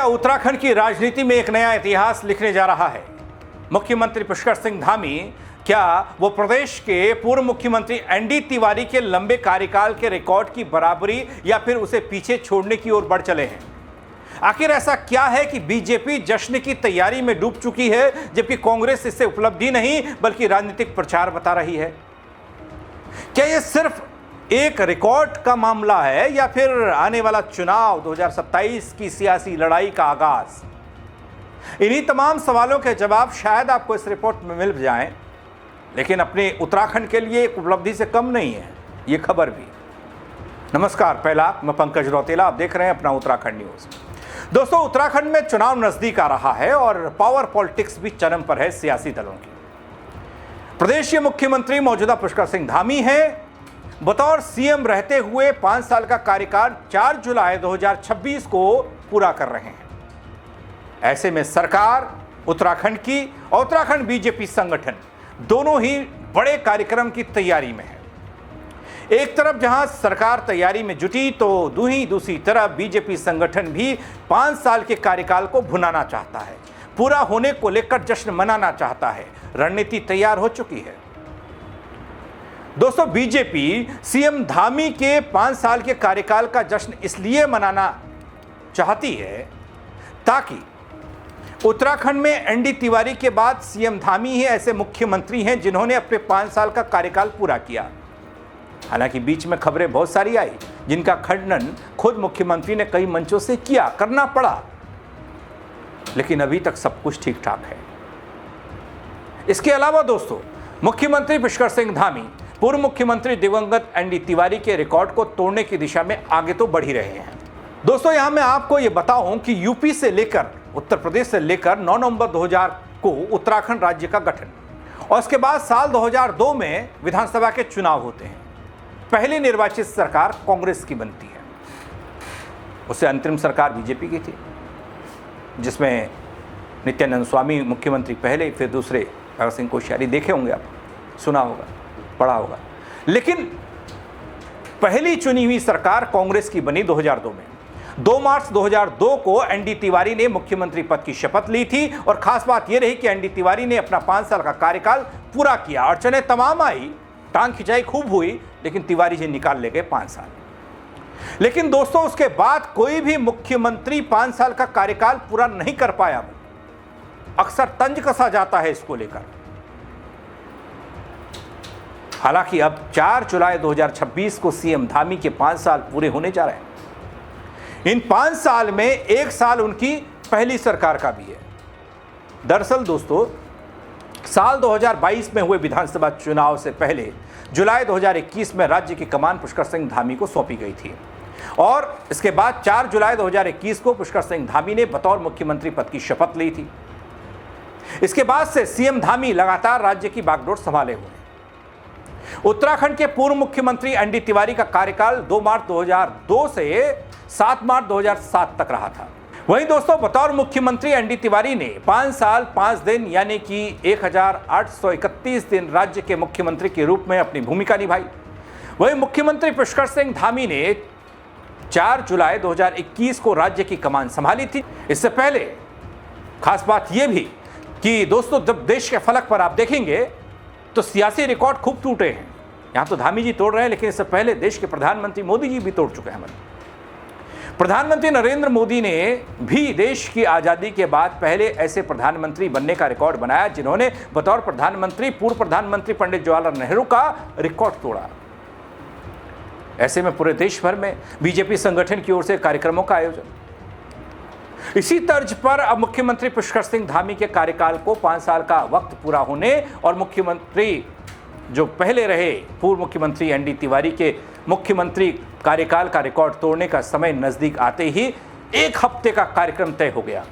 उत्तराखंड की राजनीति में एक नया इतिहास लिखने जा रहा है। मुख्यमंत्री पुष्कर सिंह धामी क्या वो प्रदेश के पूर्व मुख्यमंत्री एनडी तिवारी के लंबे कार्यकाल के रिकॉर्ड की बराबरी या फिर उसे पीछे छोड़ने की ओर बढ़ चले हैं? आखिर ऐसा क्या है कि बीजेपी जश्न की तैयारी में डूब चुकी है, जबकि कांग्रेस इससे उपलब्धि नहीं बल्कि राजनीतिक प्रचार बता रही है? क्या यह सिर्फ एक रिकॉर्ड का मामला है या फिर आने वाला चुनाव 2027 की सियासी लड़ाई का आगाज? इन्हीं तमाम सवालों के जवाब शायद आपको इस रिपोर्ट में मिल जाएं, लेकिन अपने उत्तराखंड के लिए एक उपलब्धि से कम नहीं है ये खबर भी। नमस्कार, पहला मैं पंकज रौतेला, आप देख रहे हैं अपना उत्तराखंड न्यूज। दोस्तों, उत्तराखंड में चुनाव नजदीक आ रहा है और पावर पॉलिटिक्स भी चरम पर है सियासी दलों की। प्रदेश के मुख्यमंत्री मौजूदा पुष्कर सिंह धामी हैं। बतौर सीएम रहते हुए 5 साल का कार्यकाल 4 जुलाई 2026 को पूरा कर रहे हैं। ऐसे में सरकार उत्तराखंड की और उत्तराखंड बीजेपी संगठन दोनों ही बड़े कार्यक्रम की तैयारी में है। एक तरफ जहां सरकार तैयारी में जुटी तो दूसरी तरफ बीजेपी संगठन भी 5 साल के कार्यकाल को भुनाना चाहता है, पूरा होने को लेकर जश्न मनाना चाहता है। रणनीति तैयार हो चुकी है। दोस्तों, बीजेपी सीएम धामी के 5 साल के कार्यकाल का जश्न इसलिए मनाना चाहती है ताकि उत्तराखंड में एनडी तिवारी के बाद सीएम धामी ही ऐसे मुख्यमंत्री हैं जिन्होंने अपने 5 साल का कार्यकाल पूरा किया। हालांकि बीच में खबरें बहुत सारी आई जिनका खंडन खुद मुख्यमंत्री ने कई मंचों से करना पड़ा, लेकिन अभी तक सब कुछ ठीक ठाक है। इसके अलावा दोस्तों, मुख्यमंत्री पुष्कर सिंह धामी पूर्व मुख्यमंत्री दिवंगत एनडी तिवारी के रिकॉर्ड को तोड़ने की दिशा में आगे तो बढ़ ही रहे हैं। दोस्तों, यहां मैं आपको यह बताऊं कि यूपी से लेकर उत्तर प्रदेश से लेकर 9 नवंबर 2000 को उत्तराखंड राज्य का गठन और उसके बाद साल 2002 में विधानसभा के चुनाव होते हैं। पहली निर्वाचित सरकार कांग्रेस की बनती है, उससे अंतरिम सरकार बीजेपी की थी, जिसमें नित्यानंद स्वामी मुख्यमंत्री पहले, फिर दूसरे भगत सिंह कोश्यारी। देखे होंगे आप, सुना होगा, पढ़ा होगा। लेकिन पहली चुनी हुई सरकार कांग्रेस की बनी 2002 में। 2 मार्च 2002 को एनडी तिवारी ने मुख्यमंत्री पद की शपथ ली थी और खास बात यह रही कि एनडी तिवारी ने अपना 5 साल का कार्यकाल पूरा किया। अड़चनें तमाम आई, टांग खिंचाई खूब हुई, लेकिन तिवारी जी निकाल ले गए 5 साल। लेकिन दोस्तों, उसके बाद कोई भी मुख्यमंत्री 5 साल का कार्यकाल पूरा नहीं कर पाया। अक्सर तंज कसा जाता है इसको लेकर। हालांकि अब 4 जुलाई 2026 को सीएम धामी के 5 साल पूरे होने जा रहे हैं। इन 5 साल में 1 साल उनकी पहली सरकार का भी है। दरअसल दोस्तों, साल 2022 में हुए विधानसभा चुनाव से पहले जुलाई 2021 में राज्य की कमान पुष्कर सिंह धामी को सौंपी गई थी और इसके बाद 4 जुलाई 2021 को पुष्कर सिंह धामी ने बतौर मुख्यमंत्री पद की शपथ ली थी। इसके बाद से सीएम धामी लगातार राज्य की बागडोर संभाले हुए हैं। उत्तराखंड के पूर्व मुख्यमंत्री एनडी तिवारी का कार्यकाल 2 मार्च 2002 से 7 मार्च 2007 तक रहा था। वहीं दोस्तों, बतौर मुख्यमंत्री एनडी तिवारी ने 5 साल 5 दिन यानी कि 1831 दिन राज्य के मुख्यमंत्री के रूप में अपनी भूमिका निभाई। वहीं मुख्यमंत्री पुष्कर सिंह धामी ने 4 जुलाई 2021 को राज्य की कमान संभाली थी। इससे पहले खास बात यह भी कि दोस्तों, जब देश के फलक पर आप देखेंगे तो सियासी रिकॉर्ड खूब टूटे हैं। यहां तो धामी जी तोड़ रहे हैं, लेकिन इससे पहले देश के प्रधानमंत्री मोदी जी भी तोड़ चुके हैं। प्रधानमंत्री नरेंद्र मोदी ने भी देश की आज़ादी के बाद पहले ऐसे प्रधानमंत्री बनने का रिकॉर्ड बनाया जिन्होंने बतौर प्रधानमंत्री पूर्व प्रधानमंत्री पंडित जवाहरलाल नेहरू का रिकॉर्ड तोड़ा। ऐसे में पूरे देश भर में बीजेपी संगठन की ओर से कार्यक्रमों का आयोजन। इसी तर्ज पर अब मुख्यमंत्री पुष्कर सिंह धामी के कार्यकाल को 5 साल का वक्त पूरा होने और मुख्यमंत्री जो पहले रहे पूर्व मुख्यमंत्री एनडी तिवारी के मुख्यमंत्री कार्यकाल का रिकॉर्ड तोड़ने का समय नजदीक आते ही 1 हफ्ते का कार्यक्रम तय हो गया।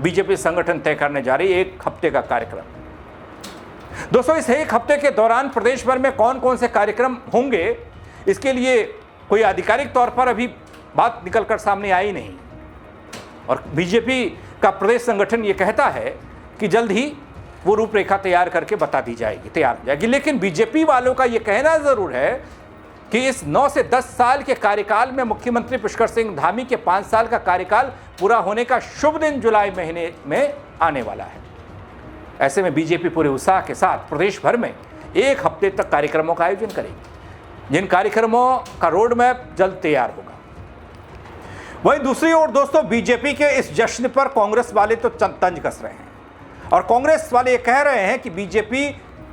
बीजेपी संगठन तय करने जा रही 1 हफ्ते का कार्यक्रम। दोस्तों, इस 1 हफ्ते के दौरान प्रदेश भर में कौन कौन से कार्यक्रम होंगे, इसके लिए कोई आधिकारिक तौर पर अभी बात निकलकर सामने आई नहीं और बीजेपी का प्रदेश संगठन ये कहता है कि जल्द ही वो रूपरेखा तैयार करके बता दी जाएगी, तैयार हो जाएगी। लेकिन बीजेपी वालों का ये कहना जरूर है कि इस 9 से 10 साल के कार्यकाल में मुख्यमंत्री पुष्कर सिंह धामी के 5 साल का कार्यकाल पूरा होने का शुभ दिन जुलाई महीने में आने वाला है। ऐसे में बीजेपी पूरे उत्साह के साथ प्रदेश भर में 1 हफ्ते तक कार्यक्रमों का आयोजन करेगी, जिन कार्यक्रमों का रोड मैप जल्द तैयार होगा। वहीं दूसरी ओर दोस्तों, बीजेपी के इस जश्न पर कांग्रेस वाले तो तंज कस रहे हैं और कांग्रेस वाले ये कह रहे हैं कि बीजेपी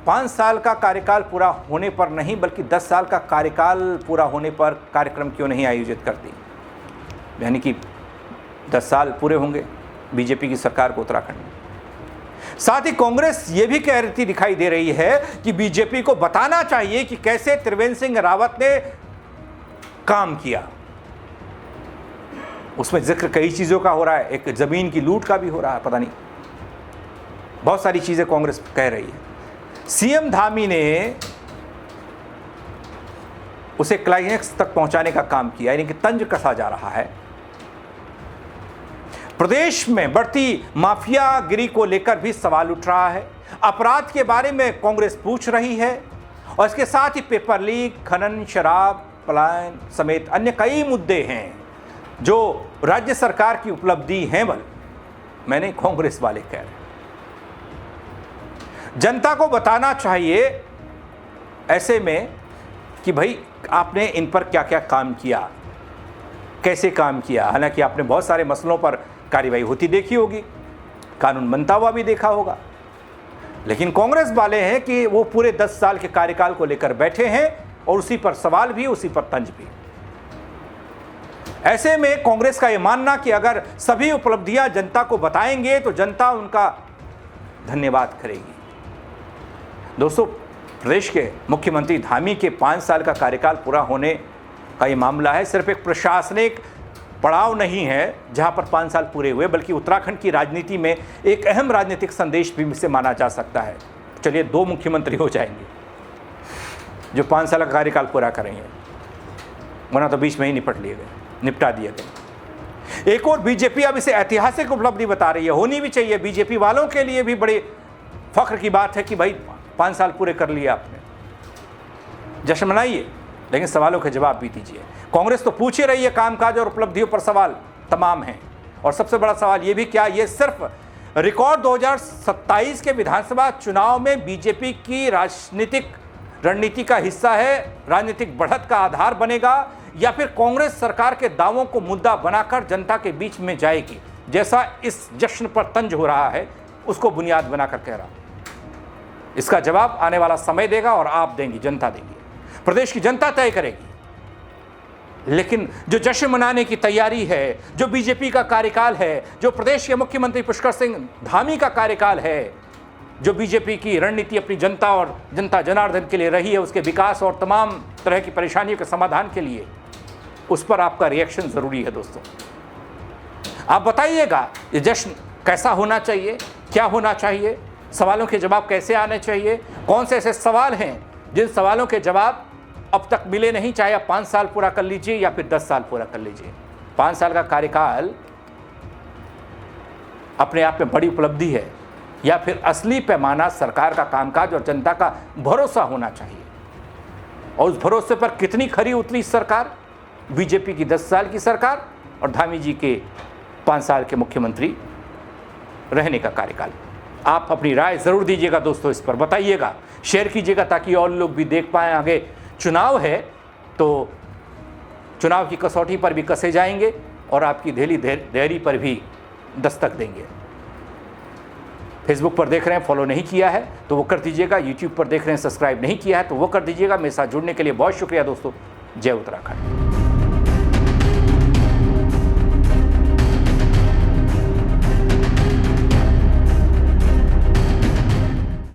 5 साल का कार्यकाल पूरा होने पर नहीं बल्कि 10 साल का कार्यकाल पूरा होने पर कार्यक्रम क्यों नहीं आयोजित करती, यानी कि 10 साल पूरे होंगे बीजेपी की सरकार को उत्तराखंड में। साथ ही कांग्रेस ये भी कह रही दिखाई दे रही है कि बीजेपी को बताना चाहिए कि कैसे त्रिवेंद्र सिंह रावत ने काम किया। उसमें जिक्र कई चीज़ों का हो रहा है, एक ज़मीन की लूट का भी हो रहा है, पता नहीं बहुत सारी चीज़ें कांग्रेस कह रही है। सीएम धामी ने उसे क्लाइमेक्स तक पहुंचाने का काम किया, यानी कि तंज कसा जा रहा है। प्रदेश में बढ़ती माफियागिरी को लेकर भी सवाल उठ रहा है। अपराध के बारे में कांग्रेस पूछ रही है और इसके साथ ही पेपर लीक, खनन, शराब, पलायन समेत अन्य कई मुद्दे हैं जो राज्य सरकार की उपलब्धि हैं। मैंने कांग्रेस वाले कह रहे हैं जनता को बताना चाहिए ऐसे में कि भाई आपने इन पर क्या क्या काम किया, कैसे काम किया। हालांकि आपने बहुत सारे मसलों पर कार्रवाई होती देखी होगी, कानून बनता हुआ भी देखा होगा, लेकिन कांग्रेस वाले हैं कि वो पूरे 10 साल के कार्यकाल को लेकर बैठे हैं और उसी पर सवाल भी, उसी पर तंज भी। ऐसे में कांग्रेस का यह मानना कि अगर सभी उपलब्धियां जनता को बताएंगे तो जनता उनका धन्यवाद करेगी। दोस्तों, प्रदेश के मुख्यमंत्री धामी के 5 साल का कार्यकाल पूरा होने का ये मामला है, सिर्फ एक प्रशासनिक पड़ाव नहीं है जहां पर 5 साल पूरे हुए, बल्कि उत्तराखंड की राजनीति में एक अहम राजनीतिक संदेश भी इसे माना जा सकता है। चलिए 2 मुख्यमंत्री हो जाएंगे जो 5 साल का कार्यकाल पूरा करेंगे, वरना तो बीच में ही निपटा दिए गए। एक और बीजेपी अब इसे ऐतिहासिक उपलब्धि बता रही है, होनी भी चाहिए। बीजेपी वालों के लिए भी बड़े फख्र की बात है कि भाई 5 साल पूरे कर लिए आपने, जश्न मनाइए, लेकिन सवालों के जवाब भी दीजिए। कांग्रेस तो पूछ ही रही है कामकाज और उपलब्धियों पर सवाल तमाम हैं, और सबसे बड़ा सवाल ये भी, क्या ये सिर्फ रिकॉर्ड 2027 के विधानसभा चुनाव में बीजेपी की राजनीतिक रणनीति का हिस्सा है, राजनीतिक बढ़त का आधार बनेगा, या फिर कांग्रेस सरकार के दावों को मुद्दा बनाकर जनता के बीच में जाएगी, जैसा इस जश्न पर तंज हो रहा है उसको बुनियाद बनाकर कह रहा हूं। इसका जवाब आने वाला समय देगा और आप देंगी, जनता देगी, प्रदेश की जनता तय करेगी। लेकिन जो जश्न मनाने की तैयारी है, जो बीजेपी का कार्यकाल है, जो प्रदेश के मुख्यमंत्री पुष्कर सिंह धामी का कार्यकाल है, जो बीजेपी की रणनीति अपनी जनता और जनता जनार्दन के लिए रही है, उसके विकास और तमाम तरह की परेशानियों के समाधान के लिए, उस पर आपका रिएक्शन जरूरी है। दोस्तों, आप बताइएगा ये जश्न कैसा होना चाहिए, क्या होना चाहिए, सवालों के जवाब कैसे आने चाहिए, कौन से ऐसे सवाल हैं जिन सवालों के जवाब अब तक मिले नहीं, चाहे आप 5 साल पूरा कर लीजिए या फिर 10 साल पूरा कर लीजिए। 5 साल का कार्यकाल अपने आप में बड़ी उपलब्धि है, या फिर असली पैमाना सरकार का कामकाज और जनता का भरोसा होना चाहिए, और उस भरोसे पर कितनी खरी उतरी सरकार, बीजेपी की 10 साल की सरकार और धामी जी के 5 साल के मुख्यमंत्री रहने का कार्यकाल। आप अपनी राय ज़रूर दीजिएगा दोस्तों, इस पर बताइएगा, शेयर कीजिएगा ताकि और लोग भी देख पाएँ। आगे चुनाव है तो चुनाव की कसौटी पर भी कसे जाएंगे और आपकी धैर्य पर भी दस्तक देंगे। फेसबुक पर देख रहे हैं, फॉलो नहीं किया है तो वो कर दीजिएगा। यूट्यूब पर देख रहे हैं, सब्सक्राइब नहीं किया है तो वो कर दीजिएगा। मेरे साथ जुड़ने के लिए बहुत शुक्रिया दोस्तों। जय उत्तराखंड।